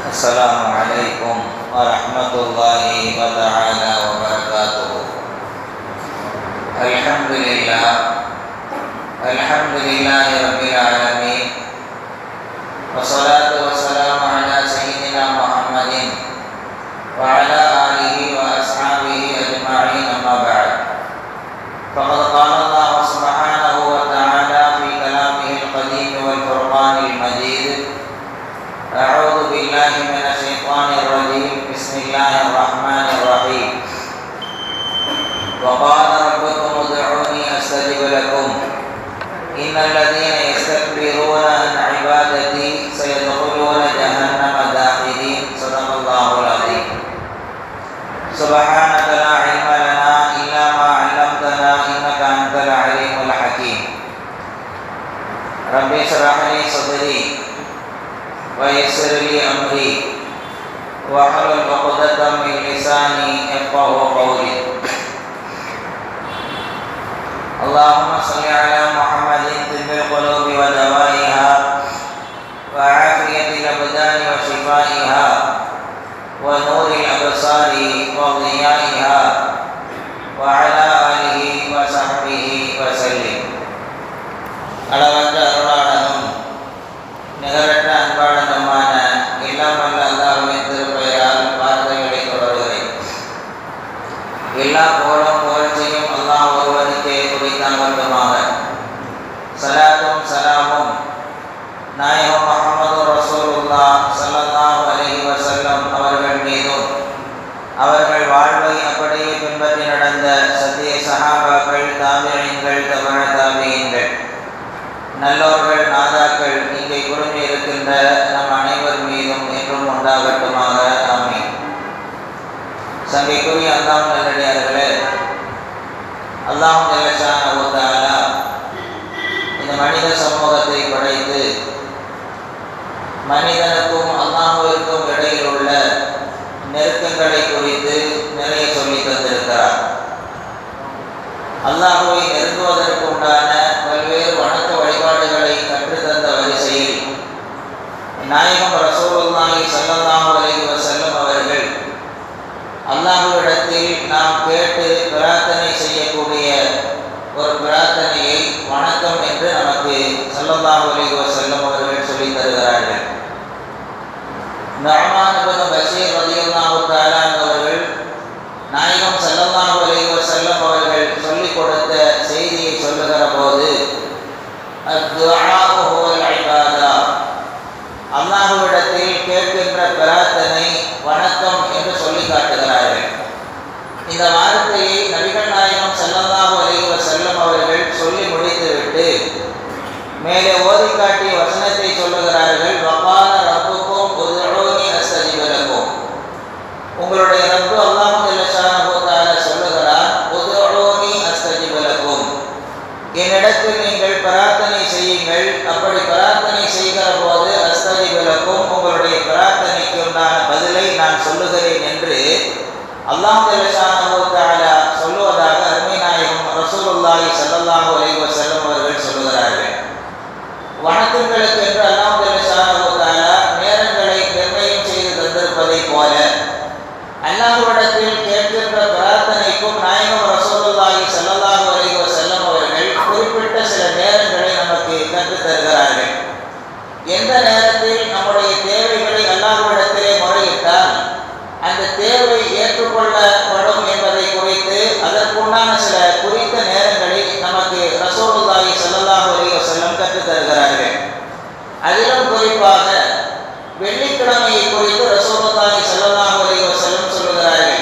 Assalamualaikum warahmatullahi wabarakatuh. Alhamdulillahi rabbil alamin. Wassalatu wassalamu ala sayyidina Muhammadin wa ala alihi wa ashabihi ajma'in, amma ba'd. Faqad qala Allah subhanahu wa ta'ala fi kalamihi al-qadim wal furqanil majid. A'udzu billahi minasy syaithanir rajim. Bismillahirrahmanirrahim. Wa qala rabbukum ud'uni astajib lakum. Innal ladzina yastakbiruna an 'ibadati sayadkhuluna jahannama dakhirin. Shadaqallahul azim. Subhanaka la 'ilma lana illa ma 'allamtana innaka antal alimul hakim. Rabbi shrah li sadri wa yassir li amri wa hlul 'uqdatam min lisani yafqahu qawli. Allahumma shalli ala Muhammadin tibbil qulubi wa dawaiha wa 'afiyatil abdani wa shifaiha wa nuril absari wa dhiyaiha wa ala alihi wa sahbihi wa sallim. அளவற்ற அருளாளனும் நிகரற்ற அன்பாளனுமான எல்லாம் வல்ல அல்லாஹ்வின் திருப்பெயரால் வார்த்தைகளை தொடர்கிறேன். எல்லா புகழும் புகழ்ச்சியும் அல்லாஹ் ஒருவனுக்கே உரித்தாகட்டுமாக. ஸலாத்தும் ஸலாமும் நாயகம் முஹம்மது ரசூலுல்லாஹ் ஸல்லல்லாஹு அலைஹி வஸல்லம் அவர்கள் மீதும், அவர்கள் வாழ்வை அப்படியே பின்பற்றி நடந்த சத்திய சஹாபாக்கள், தாபிஈன்கள், தபஅ தாபிஈன்கள், நல்லோர்கள், நாதாக்கள் இங்கே குழுமி இருக்கின்ற நம் அனைவர் மீதும் என்றும் உண்டாகட்டுமாக. ஆமீன். சங்கைக்குரிய அல்லாஹ் நல்லடியார்களே, அல்லாஹ் ஜல்லஷானஹு தஆலா இந்த மனித சமூகத்தை படைத்து மனிதனுக்கும் அல்லாஹ்விற்கும் இடையில் உள்ள நெருக்கங்களை குறித்து நிறைய சொல்லி தந்திருக்கிறார். அல்லாஹ்வை நெருங்குவதற்கு உண்டான பல்வேறு வணக்க வழிபாடுகளை கற்றுத்தந்த வரிசையில் நாயகம் ரசூலுல்லாஹி ஸல்லல்லாஹு அலைஹி வஸல்லம் அவர்கள் அல்லாஹ்விடத்தில் நாம் கேட்டு பிரார்த்தனை செய்யக்கூடிய ஒரு பிரார்த்தனையை வணக்கம் என்று நமக்கு ஸல்லல்லாஹு அலைஹி வஸல்லம் அவர்கள் சொல்லித் தருகிறார்கள். நுஅமான் இப்னு பஷீர் ரலியல்லாஹு தஆலா அவர்கள் நாயகம் ஸல்லல்லாஹு அலைஹி வஸல்லம் அவர்கள் சொல்லிக் கொடுத்த செய்தியை சொல்லுகிற போது, அத்-துஆஉ ஹுவல் இபாதா, அல்லாஹ்விடத்தில் கேட்கின்ற பிரார்த்தனை வணக்கம் என்று சொல்லி காட்டுகிறார்கள். இந்த வார்த்தையை நபிகள் நாயகம் ஸல்லல்லாஹு அலைஹி வஸல்லம் அவர்கள் சொல்லி முடித்துவிட்டு மேலே ஓதி காட்டிய வசனத்தை சொல்லுகிறார்கள். வகால ரப்புக்கும் உதுஊனி அஸ்தஜிப் லக்கும். உங்களுடைய ரப்பு அல்லாஹ் ஜல்லஷானஹு தஆலா சொல்லுகிறார், உதுஊனி அஸ்தஜிப் லக்கும், என்னிடத்தில் நீங்கள் பிரார்த்தனை செய்யுங்கள். அப்படி பிரார்த்தனை செய்கிற போது அஸ்தஜிப் லக்கும், உங்களுடைய பிரார்த்தனைக்கு உண்டான பதிலை நான் சொல்லுகிறேன் என்று அல்லாஹ் ஜல்லஷானஹு தஆலா சொல்லுவதாக அருமை நாயகம் ரசூலுல்லாஹி ஸல்லல்லாஹு அலைஹி வஸல்லம் அவர்கள் சொல்லுகிறார்கள். வணக்கங்களுக்கு என்று அல்லாஹ் ஜல்லஷானஹு தஆலா நேரங்களை நிர்ணயம் செய்து தந்திருப்பதை போல அல்லாஹ்விடத்தில் கேட்கின்ற பிரார்த்தனைக்கும் நாயகம் ரசூலுல்லாஹி ஸல்லல்லாஹு அலைஹி வஸல்லம் அவர்கள் குறிப்பிட்ட சில நேரங்களை நமக்கு கற்றுத் தருகிறார்கள். எந்த நேரத்தில் நம்முடைய தேவைகளை அல்லாஹ்விடத்திலே முறையிட்டால் அந்த தேவை ஏற்றுக்கொள்ளப்படும் என்பதை குறித்து அதற்குண்டான சில குறித்த நேரங்களை நமக்கு ரசூலுல்லாஹி ஸல்லல்லாஹு அலைஹி வஸல்லம் கற்றுத் தருகிறார்கள். அதிலும் குறிப்பாக வெள்ளிக்கிழமையை குறித்து ரசூலுல்லாஹி ஸல்லல்லாஹு அலைஹி வஸல்லம் சொல்லுகிறார்கள்.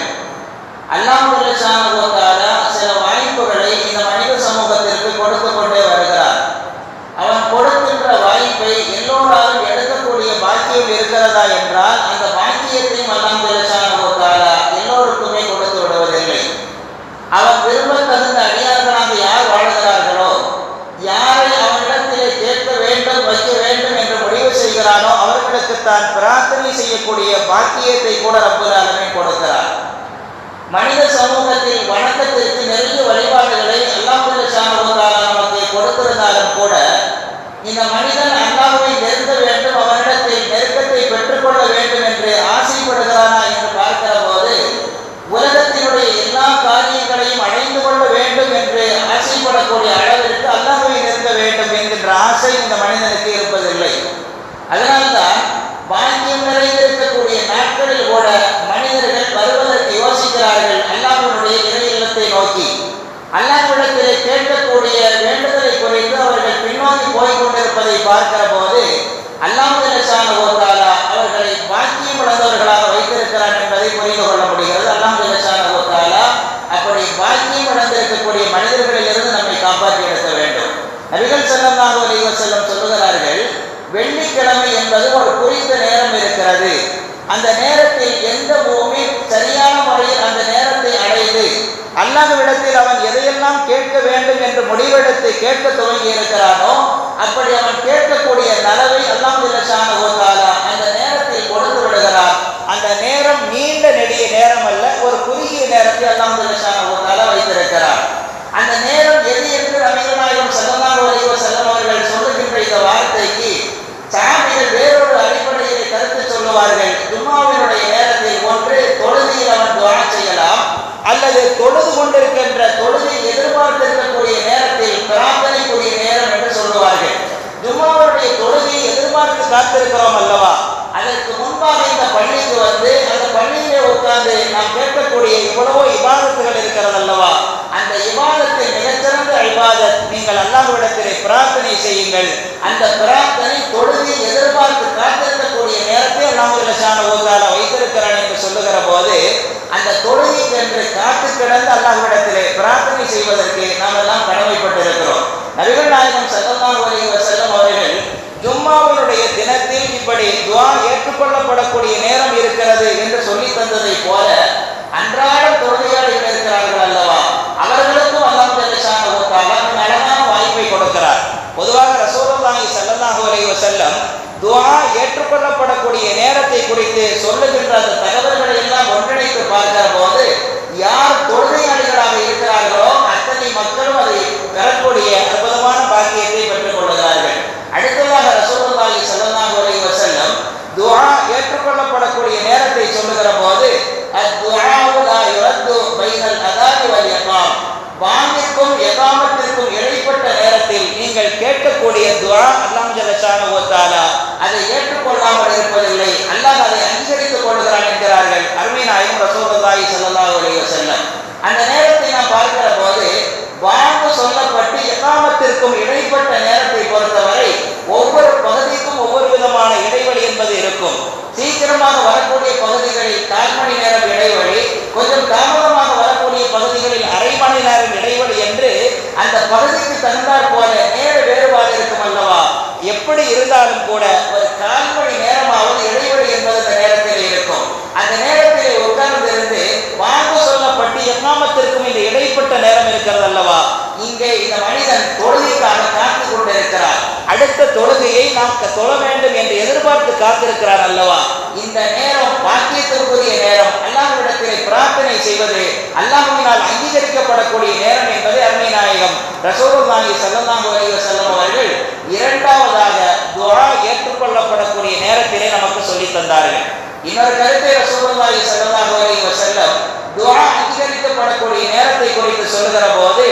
அல்லாஹ் ஜல்லஷானஹு தஆலா சில வாய்ப்புகளை இந்த மனித சமூகத்திற்கு கொடுத்து கொண்டே வருகிறார். அவன் கொடுக்கின்ற வாய்ப்பை எல்லோராலும் எடுக்கக்கூடிய பாக்கியம் இருக்கிறதா என்றால் அந்த பாக்கியத்தையும் அல்லாஹ் ஜல்லஷானஹு தஆலா எல்லோருக்குமே கொடுத்து விடுவதில்லை. அவன் விரும்ப தகுந்த அடியார்களாக யார் வாழ்கிறார்களோ, யாரை அவனிடத்திலே கேட்க வேண்டும், வைக்க வேண்டும் என்று முடிவு செய்கிறானோ அவர்களுக்கு தான் பிரார்த்தனை செய்யக்கூடிய பாக்கியத்தை கூட ரப்பல் ஆலமீன் கொடுக்கிறார். மனித சமூகத்தில் வணக்கத்திற்கு நிறைய வழிபாடுகளை அல்லாஹ் ஜல்லஷானஹு தஆலா நமக்கு கொடுத்திருந்தாலும் கூட இந்த மனிதன் அல்லாஹ்வை நெருங்க வேண்டும், அவனிடத்தில் நெருக்கத்தை பெற்றுக்கொள்ள வேண்டும் என்று ஓய்வெடுத்து கேட்க துவங்கி இருக்கிறானோ அப்படி அவன் கேட்கக்கூடிய நலவை அல்லாஹ் ஜல்லஷானஹு வ தஆலா அந்த நேரத்தில் கொடுத்து விடுகிறார். அந்த நேரம் நீண்ட நெடிய நேரம் அல்ல, ஒரு குறுகிய நேரத்தை அல்லாஹ் ஜல்லஷானஹு வ தஆலா வைத்திருக்கிறார். அந்த நேரம் எது என்று நபிகள் நாயகம் ஸல்லல்லாஹு அலைஹி வஸல்லம் அவர்கள் சொல்லுகின்ற இந்த வார்த்தைக்கு சஹாபிகள் வேறொரு அடிப்படையிலே கருத்து சொல்லுவார்கள். ஜும்மாவினுடைய நேரத்தில் ஒன்று தொழுகையில் அவன் துஆ செய்யலாம், அல்லது தொழுது கொண்டிருக்கின்ற தொழுகை எதிர்பார்த்திருக்கக்கூடிய நேரத்தில் பிரார்த்தனைக்குரிய நேரம் என்று சொல்லுவார்கள். ஜும்மாவுடைய தொழுகையை எதிர்பார்த்து காத்திருக்கிறோம் அல்லவா, அதற்கு முன்பாக இந்த பள்ளிக்கு வந்து அந்த பள்ளியிலே உட்கார்ந்து நாம் கேட்கக்கூடிய இவ்வளவோ இபாதத்துகள் இருக்கிறது அல்லவா, அந்த இபாதத்தை மிகச்சிறந்த இபாதத் நீங்கள் அல்லாஹ்விடத்திலே பிரார்த்தனை செய்யுங்கள். அந்த பிரார்த்தனை தொழுகை எதிர்பார்த்து காத்திருக்கக்கூடிய நேரத்தை அல்லாஹ் ஜல்லஷானஹு வ தஆலா வைத்திருக்கிறான் என்று சொல்லுகிற போது அந்த தொழுகைக்கு என்று காத்து கிடந்து அல்லாஹ்விடத்திலே பிரார்த்தனை செய்வதற்கு நாம் எல்லாம் கடமைப்பட்டிருக்கிறோம். நபிகள் நாயகம் ஸல்லல்லாஹு அலைஹி வஸல்லம் அவர்கள் ஜும்மாவினுடைய தினத்தில் இப்படி துஆ ஏற்றுக்கொள்ளப்படக்கூடிய நேரம் இருக்கிறது என்று சொல்லி தந்ததை போல அன்றாடம் தொழுகையாளிகள் இருக்கிறார்கள் அல்லவா, அவர்களுக்கும் அல்லாஹ் ஜல்லஷானஹு வ தஆலா அழகான வாய்ப்பை கொடுக்கிறார். பொதுவாக ரசூலுல்லாஹி ஸல்லல்லாஹு அலைஹி வஸல்லம் துஆ ஏற்றுக்கொள்ளப்படக்கூடிய நேரத்தை குறித்து சொல்லுகின்ற அந்த தகவல்களை எல்லாம் ஒன்றிணைத்து பார்க்கிற போது யார் தொழுகையாளிகளாக இருக்கிறார்களோ அத்தனை மக்களும் அதை பெறக்கூடிய அற்புதமான பாக்கியத்தை பெற்றுக் கொள்கிறார்கள். அடுத்ததாக ரசூலுல்லாஹி ஸல்லல்லாஹு அலைஹி வஸல்லம் துஆ ஏற்றுக்கொள்ளப்படக்கூடிய நேரத்தை சொல்லுகிற போது அத்-துஆஉ லா யுரத்து பைனல் அதானி வல் இகாம், வாங்கிற்கும் இகாமத்திற்கும் இடைப்பட்ட நேரத்தில் நீங்கள் கேட்கக்கூடிய துஆ அல்லாஹ் ஜல்லஷானஹு வ தஆலா அதை ஏற்றுக்கொள்ளாமல் இருப்பதில்லை, அல்லாஹ் அதை அங்கீகரித்துக் கொள்கிறான் என்கிறார்கள் அருமை நாயகம் ரசூலுல்லாஹி ஸல்லல்லாஹு அலைஹி வஸல்லம். அந்த நேரத்தை நாம் பார்க்கிற போது வாங்கு சொல்லப்பட்டு இகாமத்திற்கும் இடைப்பட்ட நேரத்தை பொறுத்தவரை ஒவ்வொரு பகுதிக்கும் ஒவ்வொரு விதமான இடைவெளி என்பது இருக்கும். சீக்கிரமாக வரக்கூடிய பகுதிகளில் 1/4 மணி நேரம் இடைவெளி, கொஞ்சம் தாமதமாக வரக்கூடிய பகுதிகளில் அரை மணி நேரம் இடைவெளி என்று அந்த பகுதிக்கு தகுந்தாற் போல நேர வேறுபாடு இருக்கும் அல்லவா. எப்படி இருந்தாலும் கூட ஒரு 1/4 மணி நேரமாவது இடைவெளி என்பது அந்த நேரத்தில் இருக்கும். அந்த நேரத்திலே உட்கார்ந்திருந்து வாங்கு சொல்லப்பட்டு இகாமத்திற்கும் இந்த இடைப்பட்ட நேரம் இருக்கிறது அல்லவா, இங்கே இந்த மனிதன் தொழுகைக்காக காத்து கொண்டிருக்கிறார். அடுத்த தொழுகையை நாம் தொழ வேண்டும் என்று எதிர்பார்த்து காத்திருக்கிறார் அல்லவா. இந்த நேரம் பாக்கியத்திற்குரிய நேரம், அல்லாஹ்விடத்திலே பிரார்த்தனை செய்வது அல்லாஹ்வினால் அங்கீகரிக்கப்படக்கூடிய நேரம் என்பதை அருமை நாயகம் ரசூலுல்லாஹி ஸல்லல்லாஹு அலைஹி வஸல்லம் அவர்கள் இரண்டாவதாக துஆ ஏற்றுக்கொள்ளப்படக்கூடிய நேரத்திலே நமக்கு சொல்லி தந்தார்கள். இன்னொரு கருத்தை ரசூலுல்லாஹி ஸல்லல்லாஹு அலைஹி வஸல்லம் துஆ அங்கீகரிக்கப்படக்கூடிய நேரத்தை குறித்து சொல்லுகிற போது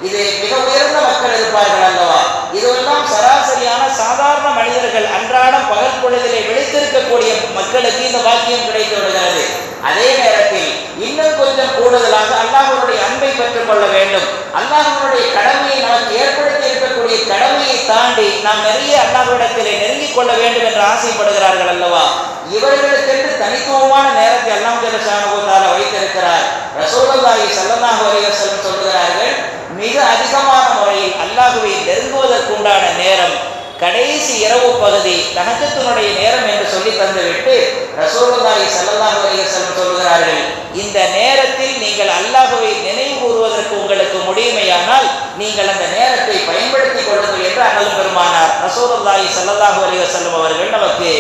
இது மிக உயர்ந்த மக்கள் இருப்பார்கள் அல்லவா, இதுவெல்லாம் சராசரியான சாதாரண மனிதர்கள் அன்றாடம் பகல் பொழுதிலே விழித்திருக்கக்கூடிய மக்களுக்கு இந்த வாக்கியம் கிடைத்து விடுகிறது. அதே நேரத்தில் இன்னும் கொஞ்சம் கூடுதலாக அல்லாஹ்வுடைய அன்பை பெற்றுக் கொள்ள வேண்டும், அல்லாஹ்வுடைய கடமையை நமக்கு ஏற்படுத்தி இருக்கக்கூடிய கடமையை தாண்டி நாம் நிறைய அல்லாஹ்விடத்திலே நெருங்கிக் கொள்ள வேண்டும் என்று ஆசைப்படுகிறார்கள் அல்லவா. இவர்களுக்கென்று தனித்துவமான நேரத்தை அல்லாஹ் ஜல்லஷானஹு வ தஆலா வைத்திருக்கிறார். ரசூலுல்லாஹி ஸல்லல்லாஹு அலைஹி வஸல்லம் சொல்கிறார்கள், மிக அதிகமான முறையில் அல்லாஹ்வை நெருங்குவதற்குண்டான நேரம் கடைசி இரவு பகுதி தஹஜ்ஜுடைய நேரம் என்று சொல்லி தந்துவிட்டு ரசூலுல்லாஹி ஸல்லல்லாஹு அலைஹி வஸல்லம் சொல்கிறார்கள், இந்த நேரத்தில் நீங்கள் அல்லாஹ்வை நினைவு கூறுவதற்கு உங்களுக்கு முடியுமையானால் நீங்கள் அந்த நேரத்தை பயன்படுத்திக் கொள்ளுங்கள் என்று அண்ணல் பெருமானார் ரசூலுல்லாஹி ஸல்லல்லாஹு அலைஹி வஸல்லம் அவர்கள் நமக்கு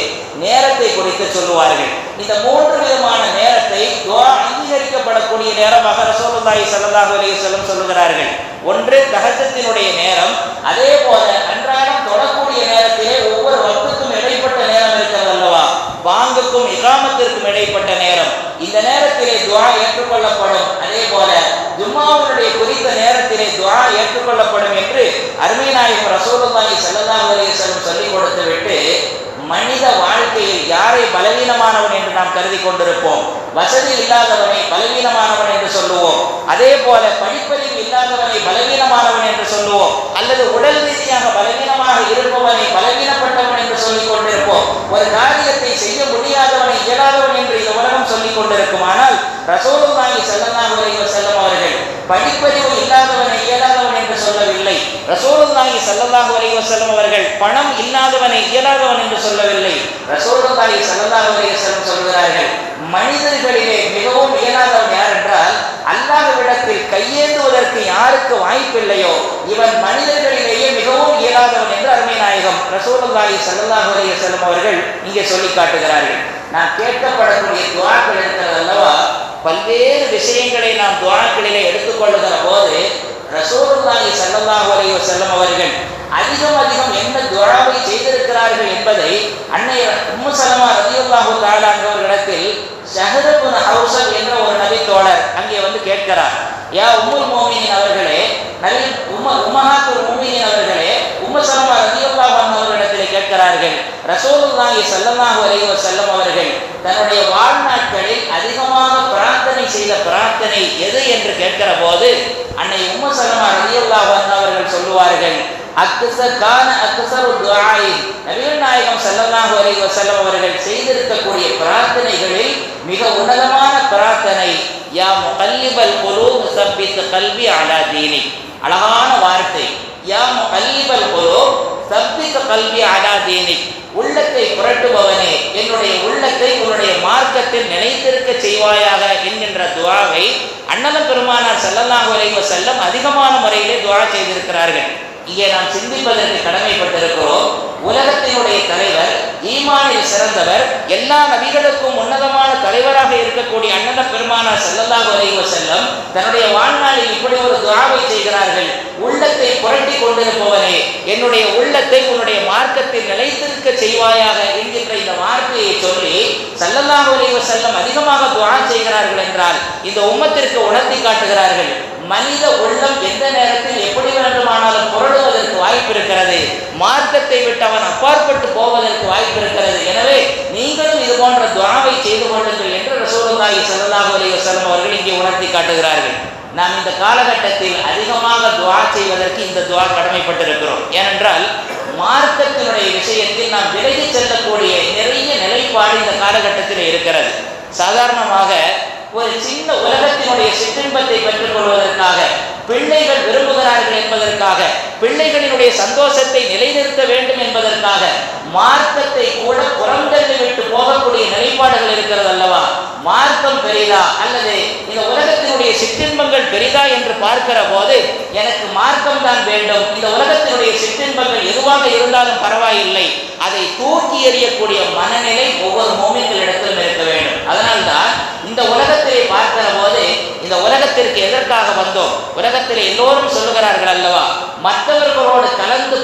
நேரத்தை குறித்து சொல்லுவார்கள். இந்த 3 விதமான நேரத்தை துஆ அங்கீகரிக்கப்படக்கூடிய நேரமாக ரசூலுல்லாஹி ஸல்லல்லாஹு அலைஹி வஸல்லம் சொல்லுகிறார்கள். ஒன்று தஹஜ்ஜுடைய நேரம், அதே போல அன்றாடம் தொழக்கூடிய நேரத்திலே ஒவ்வொரு வக்துக்கும் இடைப்பட்ட நேரம் இருக்கிறது அல்லவா, வாங்குக்கும் இகாமத்திற்கும் இடைப்பட்ட நேரம், இந்த நேரத்திலே துஆ ஏற்றுக்கொள்ளப்படும். அதே போல ஜும்மாவுடைய குறித்த நேரத்திலே துஆ ஏற்றுக்கொள்ளப்படும் என்று அருமை நாயகம் ரசூலுல்லாஹி ஸல்லல்லாஹு அலைஹி வஸல்லம் சொல்லிக் கொடுத்து விட்டு மனித வாழ்க்கையில் யாரை பலவீனமானவன் என்று நாம் கருதி கொண்டிருப்போம், வசதி இல்லாதவனை பலவீனமானவன் என்று சொல்லுவோம், அதே போல படிப்பறிவு இல்லாதவனை பலவீனமானவன் என்று சொல்லுவோம், அல்லது உடல் ரீதியாக பலவீனமாக இருப்பவனை பலவீனப்பட்டவன் என்று சொல்லிக் கொண்டிருப்போம். ஒரு காரியத்தை செய்ய முடியாதவனை இயலாதவன் என்று இந்த உலகம் சொல்லிக் கொண்டிருக்கும். ஆனால் ரசூலுல்லாஹி ஸல்லல்லாஹு அலைஹி வஸல்லம் அவர்கள் படிப்பறிவு இல்லாதவனை இயலாதவன் என்று சொல்லவில்லை. ரசூலுல்லாஹி ஸல்லல்லாஹு அலைஹி வஸல்லம் அவர்கள் பணம் இல்லாதவனை இயலாதவன் என்று சொல்லவில்லை. ரசூலுல்லாஹி ஸல்லல்லாஹு அலைஹி வஸல்லம் சொல்கிறார்கள், மனிதர்களிலே மிகவும் இயலாதவன் யார் என்றால் அல்லாஹ்விடத்தில் கையேந்துவதற்கு யாருக்கு வாய்ப்பில்லையோ இவன் மனிதர்களிலேயே மிகவும் இயலாதவன் என்று அருமை நாயகம் ரசூலுல்லாஹி ஸல்லல்லாஹு அலைஹி வஸல்லம் அவர்கள் இங்கே சொல்லி காட்டுகிறார்கள். நாம் கேட்கப்படக்கூடிய துஆக்கள் இருக்கிறது அல்லவா, பல்வேறு விஷயங்களை நாம் துஆக்களிலே எடுத்துக்கொள்ளுகிற போது ரசூலுல்லாஹி ஸல்லல்லாஹு அலைஹி வஸல்லம் அவர்கள் அதிகம் என்ன துஆவை செய்திருக்கிறார்கள் என்பதை அன்னை உம்மு சலமா ரலியல்லாஹு தஆலா அவர்களிடத்தில் ஷஹர் இப்னு ஹௌஸல் என்ற ஒரு நபி தோழர் அங்கே வந்து கேட்கிறார். யா உம்முல் முஃமினீன் அவர்களே, நபி உம்மஹாத்துல் முஃமினீன் அவர்களே, உம்மு சலமா ரலியல்லாஹு அன்ஹா அவர்களிடத்தில் கேட்கிறார்கள், ரசூலுல்லாஹி ஸல்லல்லாஹு அலைஹி வஸல்லம் அவர்கள் தன்னுடைய வாழ்நாட்களில் அதிகமாக பிரார்த்தனை செய்த பிரார்த்தனை எது என்று கேட்கிற போது அன்னை உம்மு சலமா ரலியல்லாஹு அன்ஹா அவர்கள் சொல்லுவார்கள், நபிகள் நாயகம் ஸல்லல்லாஹு அலைஹி வஸல்லம் அவர்கள் செய்திருக்கக்கூடிய பிரார்த்தனைகளில் மிக உன்னதமான பிரார்த்தனை யா முகல்லிபல் குலூப் சப்பித் கல்வி அலா தீனிக். அழகான வார்த்தை, யா முகல்லிபல் குலூப் சப்பித் கல்வி அலா தீனிக். உள்ளத்தை புரட்டுபவனே, என்னுடைய உள்ளத்தை உன்னுடைய மார்க்கத்தில் நிலைத்திருக்க செய்வாயாக என்கின்ற துஆவை அன்னலம் பெருமானார் ஸல்லல்லாஹு அலைஹி வஸல்லம் அதிகமான முறையிலே துஆ செய்திருக்கிறார்கள். இங்கே நாம் சிந்திப்பதற்கு கடமைப்பட்டிருக்கிறோம். உலகத்தினுடைய தலைவர், ஈமானில் சிறந்தவர், எல்லா நபிகளுக்கும் உன்னதமான தலைவராக இருக்கக்கூடிய அன்னல பெருமானார் ஸல்லல்லாஹு அலைஹி வஸல்லம் தன்னுடைய வாழ்நாளில் இப்படி ஒரு துஆவை செய்கிறார்கள். உள்ளத்தை புரட்டி கொண்டிருப்பவனே, என்னுடைய உள்ளத்தை உன்னுடைய மார்க்கத்தில் நிலைத்திருக்க செய்வாயாக என்கின்ற இந்த வார்த்தையை சொல்லி ஸல்லல்லாஹு அலைஹி வஸல்லம் அதிகமாக துஆ செய்கிறார்கள் என்றால் இந்த உம்மத்திற்கு உணர்த்தி காட்டுகிறார்கள். மனித உள்ளம் எந்த நேரத்தில் எப்படி வேண்டுமானாலும் புரளுவதற்கு வாய்ப்பு இருக்கிறது, மார்க்கத்தை விட்டு அவன் அப்பாற்பட்டு போவதற்கு வாய்ப்பு இருக்கிறது. எனவே நீங்களும் இது போன்ற துஆவை செய்து கொள்ளுங்கள் என்று ரசூலுல்லாஹி ஸல்லல்லாஹு அலைஹி வஸல்லம் அவர்கள் இங்கே உணர்த்தி காட்டுகிறார்கள். நாம் இந்த காலகட்டத்தில் அதிகமாக துஆ செய்வதற்கு இந்த துஆ கடமைப்பட்டிருக்கிறோம். ஏனென்றால் மார்க்கத்தினுடைய விஷயத்தில் நாம் விலகி செல்லக்கூடிய நிறைய நிலைப்பாடு இந்த காலகட்டத்தில் இருக்கிறது. சாதாரணமாக ஒரு சின்ன உலகத்தினுடைய சிற்றின்பத்தை பெற்றுக் கொள்வதற்காக, பிள்ளைகள் விரும்புகிறார்கள் என்பதற்காக, பிள்ளைகளினுடைய சந்தோஷத்தை நிலைநிறுத்த வேண்டும் என்பதற்காக மார்க்கத்தை கூட புறந்தள்ளி விட்டு போகக்கூடிய நிலைப்பாடுகள் இருக்கிறது அல்லவா. மார்க்கம் பெரிதா அல்லது இந்த உலகத்தினுடைய சிற்றின்பங்கள் பெரிதா என்று பார்க்கிற போது எனக்கு மார்க்கம் தான் வேண்டும், இந்த உலகத்தினுடைய சிற்றின்பங்கள் எதுவாக இருந்தாலும் பரவாயில்லை, அதை தூக்கி எறியக்கூடிய மனநிலை ஒவ்வொரு மோமின்களிடத்திலும் இருக்க வேண்டும். அதனால்தான் இந்த உலகத்திலே பார்க்கிற போது இந்த உலகத்திற்கு எதற்காக வந்தோம், உலகத்திலே எல்லோரும் சொல்லுகிறார்கள் அல்லவா, மற்றவர்களோடு கலந்து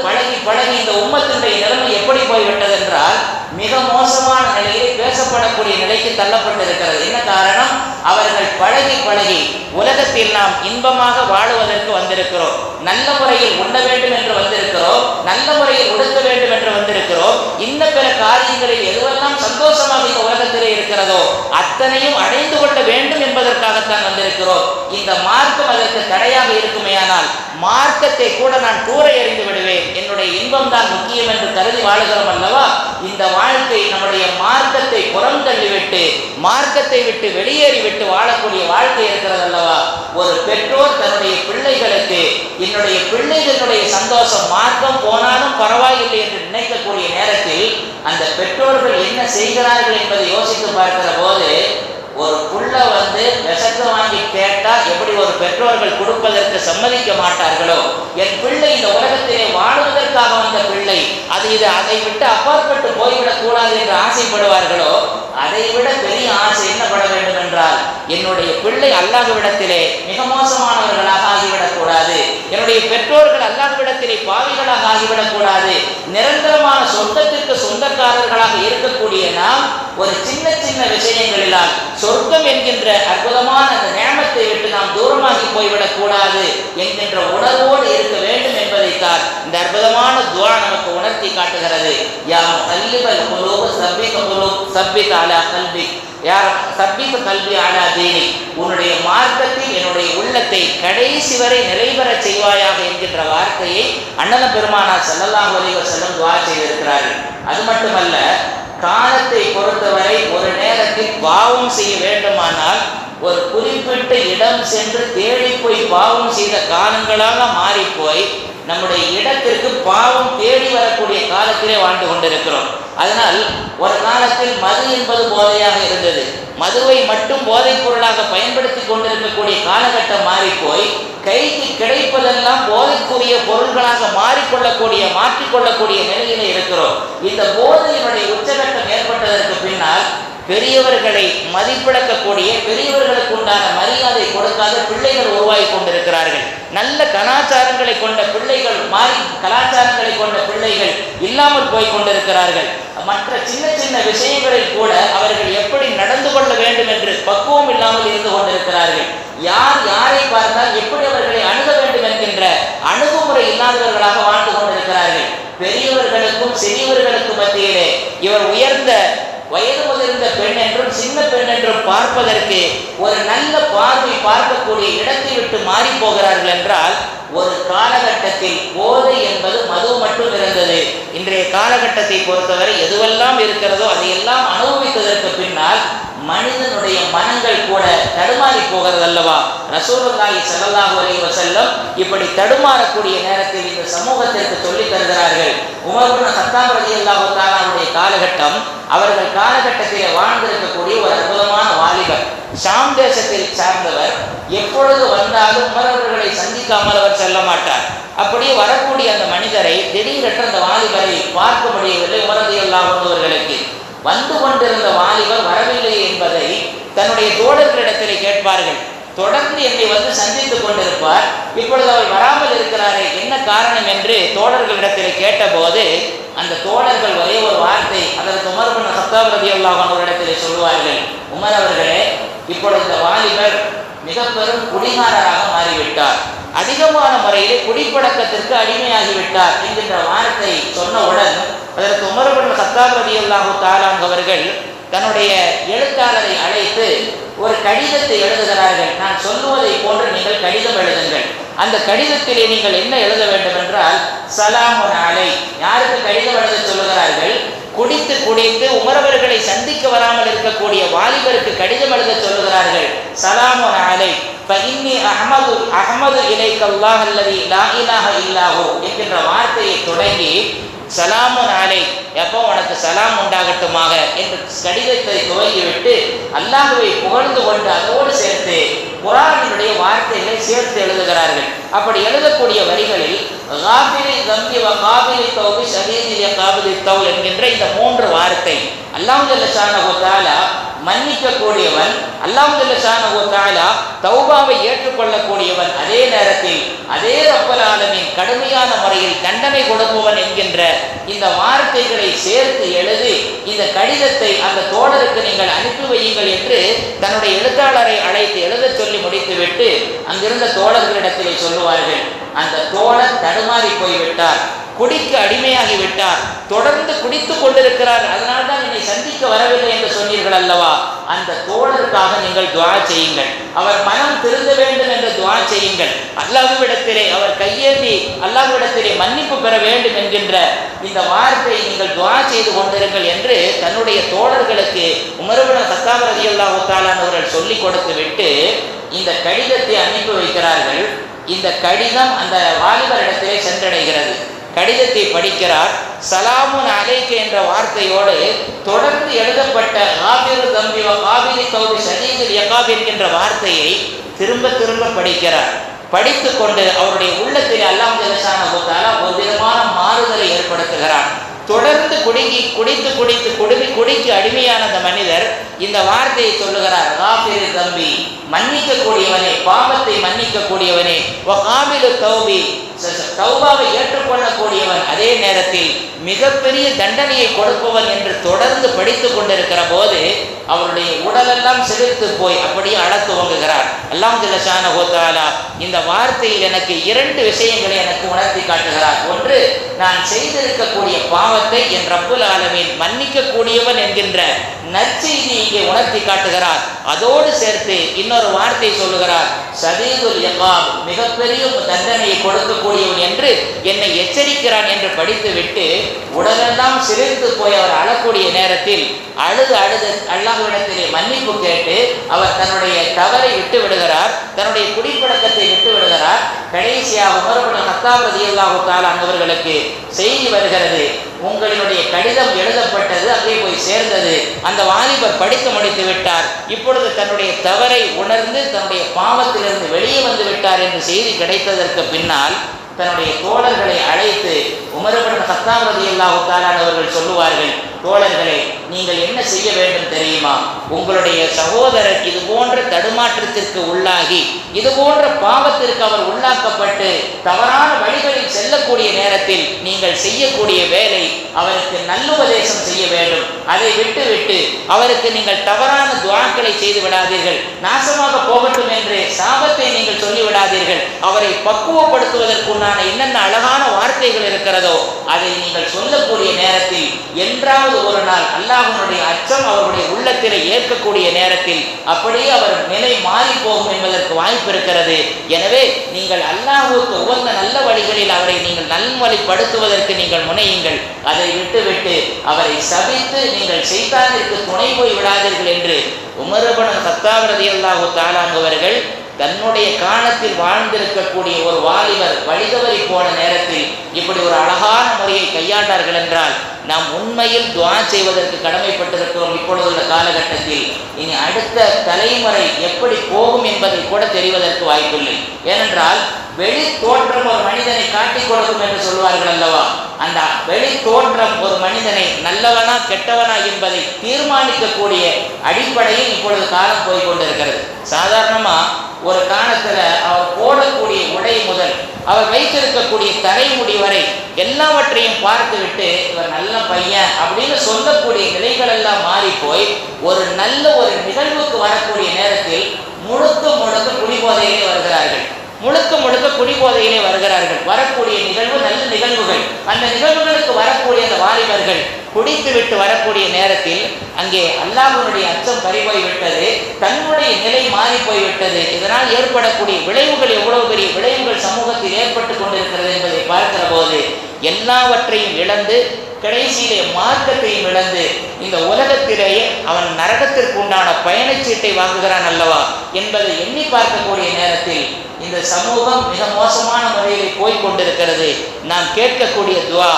பழகி இந்த உம்மத்தினுடைய நிலைமை எப்படி போய்விட்டது என்றால் மிக மோசமான நிலையில் பேசப்படக்கூடிய நிலைக்கு தள்ளப்பட்டிருக்கிறது. என்ன காரணம்? அவர்கள் பழகி உலகத்தில் நாம் இன்பமாக வாழுவதற்கு வந்திருக்கிறோம், நல்ல முறையில் உண்ண வேண்டும் என்று வந்திருக்கிறோம், நல்ல முறையில் உடுக்க வேண்டும் என்று வந்திருக்கிறோம், இன்ன பிற காரியங்களில் எதுவெல்லாம் சந்தோஷமாக இந்த உலகத்திலே இருக்கிறதோ அத்தனையும் அடைந்து கொள்ள வேண்டும் என்பதற்காகத்தான் வந்திருக்கிறோம். இந்த மார்க்கம் அதற்கு தடையாக இருக்குமேயானால் மார்க்கத்தை கூட நான் தூர எறிந்து விடுவேன், என்னுடைய இன்பம் தான் முக்கியம் என்று கருதி வாழுகிறோம் அல்லவா. இந்த வாழ்க்கை நம்முடைய மார்க்கத்தை புறம் தள்ளிவிட்டு மார்க்கத்தை விட்டு வெளியேறிவிட்டு வாழக்கூடிய வாழ்க்கை இருக்கிறது அல்லவா. ஒரு பெற்றோர் தன்னுடைய பிள்ளைகளுக்கு என்னுடைய பிள்ளைகளுடைய சந்தோஷம் மார்க்கம் போனாலும் பரவாயில்லை என்று நினைக்கக்கூடிய நேரத்தில் அந்த பெற்றோர்கள் என்ன செய்கிறார்கள் என்பதை யோசித்து பார்க்கிற போது ஒரு புள்ள வந்து விஷத்தை வாங்கி கேட்டா எப்படி ஒரு பெற்றோர்கள் கொடுப்பதற்கு சம்மதிக்க மாட்டார்களோ, என் பிள்ளை இந்த உலகத்திலே வாழுவதற்காக வந்த பிள்ளை அதை விட்டு அப்பாற்பட்டு போய்விடக் கூடாது என்று ஆசைப்படுவார்களோ, அதை விட பெரிய ஆசை என்னப்பட வேண்டும் என்றால் என்னுடைய பிள்ளை அல்லாஹ்விடத்திலே மிக மோசமானவர்களாக ஆகிவிடக் கூடாது, என்னுடைய பெற்றோர்கள் அல்லாஹ்விடத்திலே பாவிகளாக ஆகிவிடக் கூடாது, நிரந்தரமான சொந்தத்திற்கு சொந்தக்காரர்களாக இருக்கக்கூடிய நாம் ஒரு சின்ன விஷயங்களிலால் சொர்க்கம் என்கின்ற அற்புதமான அந்த நியமத்தை விட்டு நாம் தூரமாகி போய்விடக் கூடாது என்கின்ற உணர்வோடு இருக்க வேண்டும் என்பதைத்தான் இந்த அற்புதமான துஆ நமக்கு உணர்த்தி காட்டுகிறது. யா முகல்லிபல் குலூப் சப்பித் அலா கல்பி, யார் சப்பித் கல்வி அலா தீனி, உன்னுடைய மார்க்கத்தில் என்னுடைய உள்ளத்தை கடைசி வரை நிறைவேற செய்வாயாக என்கின்ற வார்த்தையை அன்னல பெருமானார் ஸல்லல்லாஹு அலைஹி வஸல்லம் துஆ செய்திருக்கிறார்கள். அது மட்டுமல்ல, காலத்தை பொறுத்தவரை ஒரு நேரத்தில் பாவம் செய்ய வேண்டுமானால் ஒரு குறிப்பிட்ட இடம் சென்று தேடி போய் பாவம் செய்த காலங்களாக மாறிப்போய் நம்முடைய இடத்திற்கு பாவம் தேடி வரக்கூடிய காலத்திலே வாழ்ந்து கொண்டிருக்கிறோம். அதனால் ஒரு காலத்தில் மது என்பது போதையாக இருந்தது, மதுவை மட்டும் போதைப் பொருளாக பயன்படுத்தி கொண்டிருக்கக்கூடிய காலகட்டம் மாறிப்போய் கைக்கு கிடைப்பதெல்லாம் போதைக்குரிய பொருள்களாக மாற்றிக்கொள்ளக்கூடிய நிலையில இருக்கிறோம். இந்த போதையினுடைய உச்சகட்டம் ஏற்பட்டதற்கு பின்னால் பெரியவர்களை மதிப்பிழக்கக்கூடிய, பெரியவர்களுக்கு உண்டான மரியாதை கொடுக்காத பிள்ளைகள் உருவாகி கொண்டிருக்கிறார்கள். நல்ல கலாச்சாரங்களை கொண்ட பிள்ளைகள் மாறி கலாச்சாரங்களை கொண்ட பிள்ளைகள் இல்லாமல் போய் கொண்டிருக்கிறார்கள். மற்ற சின்ன சின்ன விஷயங்களில் கூட அவர்கள் எப்படி நடந்து கொள்ள வேண்டும் என்று பக்குவம் இல்லாமல் இருந்து கொண்டிருக்கிறார்கள். யார் யாரை பார்த்தால் எப்படி அவர்களை அணுக வேண்டும் என்கின்ற அணுகுமுறை இல்லாதவர்களாக வாழ்ந்து கொண்டிருக்கிறார்கள். பெரியவர்களுக்கும் சிறியவர்களுக்கும் மத்தியிலே இவர் உயர்ந்த வயது முதிர்ந்த பெண் என்றும் சின்ன பெண் என்றும் பார்ப்பதற்கு ஒரு நல்ல பார்வை பார்க்கக்கூடிய இடத்தை விட்டு மாறி போகிறார்கள் என்றால், ஒரு காலகட்டத்தில் போதை என்பது மது மட்டும் இருந்தது. இன்றைய காலகட்டத்தை பொறுத்தவரை எதுவெல்லாம் இருக்கிறதோ அதையெல்லாம் அனுபவித்ததற்கு பின்னால் மனிதனுடைய மனங்கள் கூட தடுமாறி போகிறது அல்லவா? ரசூலுல்லாஹி ஸல்லல்லாஹு அலைஹி வஸல்லம் இப்படி தடுமாறக்கூடிய நேரத்தில் இந்த சமூகத்திற்கு சொல்லித் தருகிறார்கள். உமர் இப்னு கத்தாப் ரலியல்லாஹு தஆலாவுடைய காலகட்டம், அவர்கள் காலகட்டத்தில் வாழ்ந்திருக்கக்கூடிய ஒரு அற்புதமான வாலிபர், ஷாம் தேசத்தில் சார்ந்தவர். எப்பொழுது வந்தாலும் உமர் அவர்களை சந்திக்காமல் அவர் செல்ல மாட்டார். அப்படியே வரக்கூடிய அந்த மனிதரை திடீரென்று அந்த வாலிபரை பார்க்க முடியவில்லை உமர் ரலியல்லாஹு அன்ஹு அவர்களுக்கு. வந்து கொண்டிருந்த வாலிபர் வரவில்லை என்பதை தன்னுடைய தோழர்களிடத்திலே கேட்பார்கள். தொடர்ந்து என்னை வந்து சந்தித்துக் கொண்டிருப்பார், இப்பொழுது அவர் வராமல் இருக்கிறாரே, என்ன காரணம் என்று தோழர்களிடத்திலே கேட்டபோது அந்த தோழர்கள் ஒரே ஒரு வார்த்தை அதற்கு உமர் இப்னு கத்தாப் ரலியல்லாஹு அன்ஹு இடத்திலே சொல்வார்கள், உமர் அவர்களே, இப்பொழுது இந்த வாலிபர் மிக பெரும் குடிகாரராக மாறிவிட்டார், அதிகமான முறையிலே குடிப்பழக்கத்திற்கு அடிமையாகிவிட்டார் என்கின்ற வார்த்தை சொன்னவுடன் அதற்கு உமர் இப்னு கத்தாப் ரலியல்லாஹு தஆலா அவர்கள் தன்னுடைய எழுத்தாளரை அழைத்து ஒரு கடிதத்தை எழுதுகிறார்கள். நான் சொல்லுவதை போன்று நீங்கள் கடிதம் எழுதுங்கள். அந்த கடிதத்திலே நீங்கள் என்ன எழுத வேண்டும் என்றால், சலாமுன் அலை. யாருக்கு கடிதம் எழுத சொல்லுகிறார்கள்? குடித்து உமரவர்களை சந்திக்க வராமல் இருக்கக்கூடிய வாலிபருக்கு கடிதம் எழுத சொல்லுகிறார்கள். சலாமுன் அலை ஃபஇன்னி அஹ்மது இலைக்க அல்லாஹ் அல்லதி லா இலாஹ இல்லாஹு என்கின்ற வார்த்தையை தொடங்கி சலாமுன் அலை, எப்போ உனக்கு சலாம் உண்டாகட்டுமாக என்று கடிதத்தை துவங்கிவிட்டு அல்லாஹ்வை புகழ்ந்து கொண்டு அதோடு சேர்த்து குர்ஆனினுடைய வார்த்தைகளை சேர்த்து எழுதுகிறார்கள். அப்படி எழுதக்கூடிய வரிகளில் காபிலி தம்பி வ காபிலி தௌபி ஷதீதில் காபிலி தௌல் என்கின்ற இந்த 3 வார்த்தை, அல்லாஹ் ஜல்ல ஷானஹு தஆலா மன்னிக்கக்கூடியவன், அல்லாஹ் ஜல்ல ஷானஹு தஆலா தௌபாவை ஏற்றுக்கொள்ளக்கூடியவன், அதே நேரத்தில் அதே ரப்பல் ஆலமீன் கடுமையான முறையில் தண்டனை கொடுப்பவன் என்கின்ற இந்த வார்த்தைகளை சேர்த்து எழுதி இந்த கடிதத்தை அந்த தோழருக்கு நீங்கள் அனுப்பி வையுங்கள் என்று தன்னுடைய எழுத்தாளரை அழைத்து எழுத சொல்லி முடித்துவிட்டு அங்கிருந்த தோழர்களிடத்திலே சொல்லுவார்கள். அந்த தோழர் தடுமாறி போய்விட்டார், குடிக்கு அடிமையாகிவிட்டார், தொடர்ந்து குடித்து கொண்டிருக்கிறார், அதனால்தான் என்னை சந்திக்க வரவில்லை என்று சொன்னீர்கள் அல்லவா, அந்த தோழருக்காக நீங்கள் துஆ செய்யுங்கள், அவர் மனம் திருந்த வேண்டும் என்று துஆ செய்யுங்கள், அல்லாஹ்விடத்திலே அவர் கையேந்தி அல்லாஹ்விடத்திலே மன்னிப்பு பெற வேண்டும் என்கின்ற இந்த வார்த்தையை நீங்கள் துஆ செய்து கொண்டிருங்கள் என்று தன்னுடைய தோழர்களுக்கு உமர் இப்னு கத்தாப் ரலியல்லாஹு தஆலா அவர்கள் சொல்லிக் கொடுத்து விட்டு இந்த கடிதத்தை அனுப்பி வைக்கிறார்கள். இந்த கடிதம் அந்த வாலிபரிடத்திலே சென்றடைகிறது. கடிதத்தை படிக்கிறார். சலாமுன் அலைக்கு என்ற வார்த்தையோடு தொடர்ந்து எழுதப்பட்ட காபிரு தம்பி காபிலி கௌபி ஷதீதுல் இகாப் என்கின்ற வார்த்தையை திரும்ப திரும்ப படிக்கிறார். படித்து கொண்டு அவருடைய உள்ளத்தில் அல்லாஹ் ஜல்ல ஷானஹு தஆலா ஒரு விதமான மாறுதலை ஏற்படுத்துகிறார். தொடர்ந்து குடிக்கு அடிமையான அந்த மனிதர் இந்த வார்த்தையை சொல்லுகிறார், காபிரு தம்பி, மன்னிக்கக்கூடியவனே, பாவத்தை மன்னிக்கக்கூடியவனே, வகாபிலு தௌபி, தௌபாவை ஏற்றுக்கொள்ளக்கூடியவன், அதே நேரத்தில் மிகப்பெரிய தண்டனையை கொடுப்பவன் என்று தொடர்ந்து படித்து கொண்டிருக்கிற போது அவருடைய உடலெல்லாம் சிரித்து போய் அப்படியே அழத் துவங்குகிறார். அல்லாஹ் ஜல்ல ஷானஹு தஆலா இந்த வார்த்தையில் எனக்கு 2 விஷயங்களை எனக்கு உணர்த்தி காட்டுகிறார். ஒன்று, நான் செய்திருக்கக்கூடிய பாவத்தை என் ரப்புல் ஆலமீன் மன்னிக்கக்கூடியவன் என்கின்ற நற்செய்தி இங்கே உணர்த்தி காட்டுகிறார். அதோடு சேர்த்து இன்னொரு வார்த்தை சொல்லுகிறார், ஷதீதுல் இகாப், மிகப்பெரிய தண்டனையை கொடுக்கக்கூடியவன் என்று என்னை எச்சரிக்கிறான் என்று படித்துவிட்டு உடலெல்லாம் சிரித்து போய் அவர் அழக்கூடிய நேரத்தில் அழுது அல்லாஹ்விடத்திலே மன்னிப்பு கேட்டு அவர் தன்னுடைய தவறை விட்டு விடுகிறார், தன்னுடைய குடிப்பழக்கத்தை விட்டு விடுகிறார். கடைசியாக உமர் இப்னு கத்தாப் ரலியல்லாஹு தஆலா அவர்களுக்கு செய்தி வருகிறது, உங்களுடைய கடிதம் எழுதப்பட்டது, அங்கே போய் சேர்ந்தது. அந்த வாலிபர் படித்து முடித்து விட்டார். இப்பொழுது தன்னுடைய தவறை உணர்ந்து தன்னுடைய பாவத்திலிருந்து வெளியே வந்து விட்டார் என்று செய்தி கிடைத்ததற்கு பின்னால் தன்னுடைய தோழர்களை அழைத்து உமர் இப்னு கத்தாப் ரலியல்லாஹு தஆலா அவர்கள் சொல்லுவார்கள், தோழர்களே, நீங்கள் என்ன செய்ய வேண்டும் தெரியுமா? உங்களுடைய சகோதரர் இது போன்ற தடுமாற்றத்திற்கு உள்ளாகி இது போன்ற பாவத்திற்கு அவர் உள்ளாக்கப்பட்டு தவறான வழிகளில் செல்லக்கூடிய நேரத்தில் நீங்கள் செய்யக்கூடிய வேலை அவருக்கு நல்லுபதேசம் செய்ய வேண்டும். அதை விட்டுவிட்டு அவருக்கு நீங்கள் தவறான துஆக்களை செய்து விடாதீர்கள். நாசமாக போகட்டும் என்று சாபத்தை நீங்கள் சொல்லிவிடாதீர்கள். அவரை பக்குவப்படுத்துவதற்குண்டான என்னென்ன அழகான வார்த்தைகள் இருக்கிறதோ அதை நீங்கள் சொல்லக்கூடிய நேரத்தில் என்றாவது ஒரு நாள் அல்லாஹ்வுடைய அச்சம் அவருடைய உள்ளத்தில் ஏற்கக்கூடிய நேரத்தில் அப்படியே அவர் நிலை மாறி போகும் என்பதற்கு வாய்ப்பு இருக்கிறது. எனவே நீங்கள் அல்லாஹ்வுக்கு உகந்த நல்ல வழிகளில் அவரை நீங்கள் நல்வழிப்படுத்துவதற்கு நீங்கள் முனையுங்கள். அதை விட்டுவிட்டு அவரை சபித்து நீங்கள் ஷைத்தானிற்கு துணை போய் விடாதீர்கள் என்று உமர் இப்னு கத்தாப் ரலியல்லாஹு தஆலா அவர்கள் தன்னுடைய காலத்தில் வாழ்ந்திருக்கக்கூடிய ஒரு வாலிபர் வழிதவறி போன நேரத்தில் இப்படி ஒரு அழகான முறையை கையாண்டார்கள் என்றால் நாம் உண்மையில் துஆ செய்வதற்கு கடமைப்பட்டிருக்கிறோம். இப்பொழுதுள்ள காலகட்டத்தில் இனி அடுத்த தலைமுறை எப்படி போகும் என்பதை கூட தெரிவதற்கு வாய்ப்பில்லை. ஏனென்றால் வெளி தோற்றம் ஒரு மனிதனை காட்டிக் கொடுக்கும் என்று சொல்வார்கள் அல்லவா? அந்த வெளி தோற்றம் ஒரு மனிதனை நல்லவனா கெட்டவனா என்பதை தீர்மானிக்கக்கூடிய அடிப்படையில் இப்பொழுது காலம் போய்கொண்டிருக்கிறது. சாதாரணமா ஒரு காலத்துல அவர் போடக்கூடிய உடை முதல் அவர் வைத்திருக்கக்கூடிய தலைமுடி வரை எல்லாவற்றையும் பார்த்துவிட்டு இவர் நல்ல பையன் அப்படின்னு சொல்லக்கூடிய நிலைகள் எல்லாம் மாறி போய் ஒரு நல்ல ஒரு நிகழ்வுக்கு வரக்கூடிய நேரத்தில் முழுக்க குடிபோதையிலே வருகிறார்கள். முழுக்க குடிபோதையிலே வருகிறார்கள். வரக்கூடிய நிகழ்வு நல்ல நிகழ்வுகள். அந்த நிகழ்வுகளுக்கு வரக்கூடிய அந்த வாலிபர்கள் குடித்து விட்டு வரக்கூடிய நேரத்தில் அங்கே அல்லாஹ்வுடைய அச்சம் பறிபோய்விட்டது, தன்னுடைய நிலை மாறி போய்விட்டது. இதனால் ஏற்படக்கூடிய விளைவுகள் எவ்வளவு பெரிய விளைவுகள் சமூகத்தில் ஏற்பட்டு கொண்டிருக்கிறது என்பதை பார்க்கிற போது எல்லாவற்றையும் இழந்து கடைசியிலே மார்க்கத்தையும் இழந்து இந்த உலகத்திலேயே அவன் நரகத்திற்கு உண்டான பயணச்சீட்டை வாங்குகிறான் அல்லவா என்பதை எண்ணி பார்க்கக்கூடிய நேரத்தில் இந்த சமூகம் மிக மோசமான முறையில் போய்கொண்டிருக்கிறது. நாம் கேட்கக்கூடிய துஆ,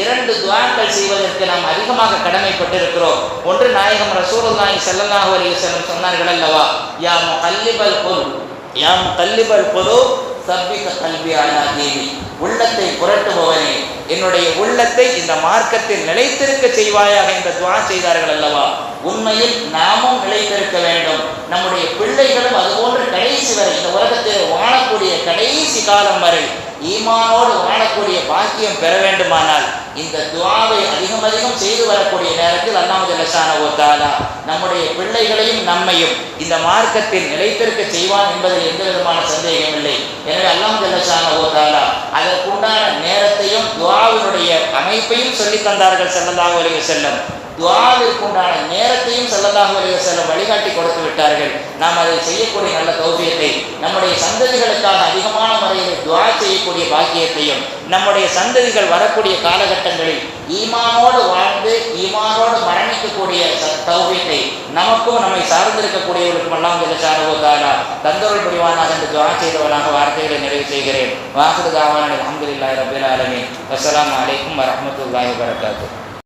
2 துஆக்கள் செய்வதற்கு நாம் அதிகமாக கடமைப்பட்டிருக்கிறோம். ஒன்று, நாயகம் ரசூலுல்லாஹி ஸல்லல்லாஹு அலைஹி வஸல்லம் சொன்னார்கள் அல்லவா, யா முகல்லிபல் குலூப் சப்பிக கல்பி அலா தீனி, உள்ளத்தை புரட்டுபவனே என்னுடைய உள்ளத்தை இந்த மார்க்கத்தில் நிலைத்திருக்க செய்வாயாக என்ற துஆ செய்தார்கள் அல்லவா? உண்மையில் நாமும் நிலைத்திருக்க வேண்டும். நம்முடைய பிள்ளைகளும் அதுபோன்று கடைசி வரை இந்த உலகத்தில் வாழக்கூடிய கடைசி காலம் வரை ஈமானோடு வாழக்கூடிய பாக்கியம் பெற வேண்டுமானால் இந்த துஆவை அதிகம் செய்து வரக்கூடிய நேரத்தில் அல்லாஹ் ஜல்லஷானஹு வ தஆலா நம்முடைய பிள்ளைகளையும் நம்மையும் இந்த மார்க்கத்தில் நிலைத்திருக்க செய்வான் என்பதில் எந்த விதமான சந்தேகம் இல்லை. எனவே அல்லாஹ் ஜல்லஷானஹு வ தஆலா அதற்குண்டான நேரத்தையும் துஆவினுடைய அமைப்பையும் சொல்லி தந்தார்கள் ஸல்லல்லாஹு அலைஹி வஸல்லம். துஆவிற்குண்டான நேரத்தையும் ஸல்லல்லாஹு அலைஹி வஸல்லம் வழிகாட்டி கொடுத்து விட்டார்கள். நாம் அதை செய்யக்கூடிய நல்ல தௌஃபீகை, நம்முடைய சந்ததிகளுக்காக அதிகமான முறையில் துஆ செய்யக்கூடிய பாக்கியத்தையும், நம்முடைய சந்ததிகள் வரக்கூடிய காலகட்டங்களில் ஈமானோடு வாழ்ந்து ஈமானோடு மரணிக்கக்கூடிய தௌஃபீகை நமக்கும் நம்மை சார்ந்திருக்கக்கூடியவர்களுக்கும் அல்லாஹ் ஜல்லஷானஹு வ தஆலா தந்தருள் புரிவானாக என்று துஆ செய்தவனாக வார்த்தைகளை நிறைவு செய்கிறேன். வாஹிரு தாவானா அல்ஹம்துலில்லாஹி ரப்பில் ஆலமீன். வஸ்ஸலாமு அலைக்கும் வரஹ்மத்துல்லாஹி வபரகாத்துஹு.